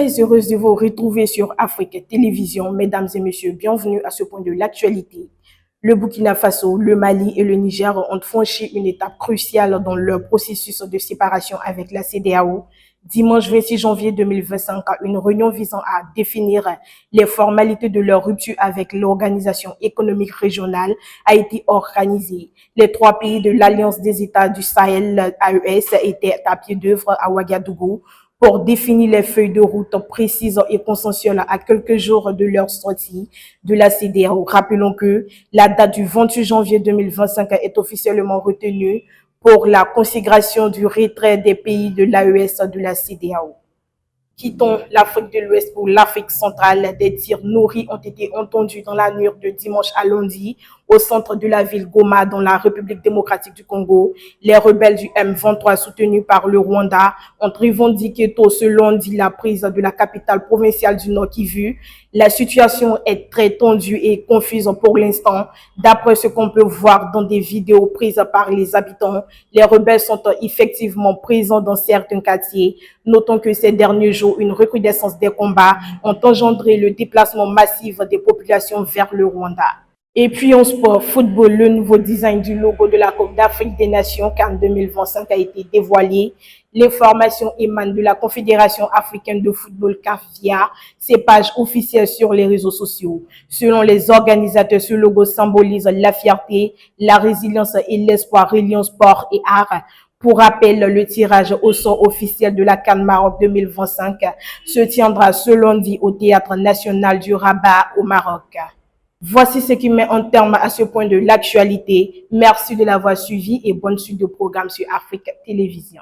très heureuse de vous retrouver sur Afrique Télévision. Mesdames et messieurs, bienvenue à ce point de l'actualité. Le Burkina Faso, le Mali et le Niger ont franchi une étape cruciale dans leur processus de séparation avec la CEDEAO. Dimanche 26 janvier 2025, une réunion visant à définir les formalités de leur rupture avec l'Organisation économique régionale a été organisée. Les trois pays de l'Alliance des États du Sahel, AES, étaient à pied d'œuvre à Ouagadougou pour définir les feuilles de route précises et consensuelles à quelques jours de leur sortie de la CEDEAO. Rappelons que la date du 28 janvier 2025 est officiellement retenue pour la consécration du retrait des pays de l'AES de la CEDEAO. Quittons l'Afrique de l'Ouest pour l'Afrique centrale. Des tirs nourris ont été entendus dans la nuit de dimanche à lundi au centre de la ville Goma dans la République démocratique du Congo. Les rebelles du M23 soutenus par le Rwanda ont revendiqué tôt ce lundi la prise de la capitale provinciale du Nord Kivu. La situation est très tendue et confuse pour l'instant. D'après ce qu'on peut voir dans des vidéos prises par les habitants, les rebelles sont effectivement présents dans certains quartiers. Notons que ces derniers jours, une recrudescence des combats ont engendré le déplacement massif des populations vers le Rwanda. Et puis en sport, football, le nouveau design du logo de la Coupe d'Afrique des Nations CAN 2025 a été dévoilé. L'information émane de la Confédération africaine de football CAF via ses pages officielles sur les réseaux sociaux. Selon les organisateurs, ce logo symbolise la fierté, la résilience et l'espoir reliant sport et art. Pour rappel, le tirage au sort officiel de la CAN Maroc 2025 se tiendra ce lundi au Théâtre national du Rabat au Maroc. Voici ce qui met un terme à ce point de l'actualité. Merci de l'avoir suivi et bonne suite de programme sur Afrique Télévision.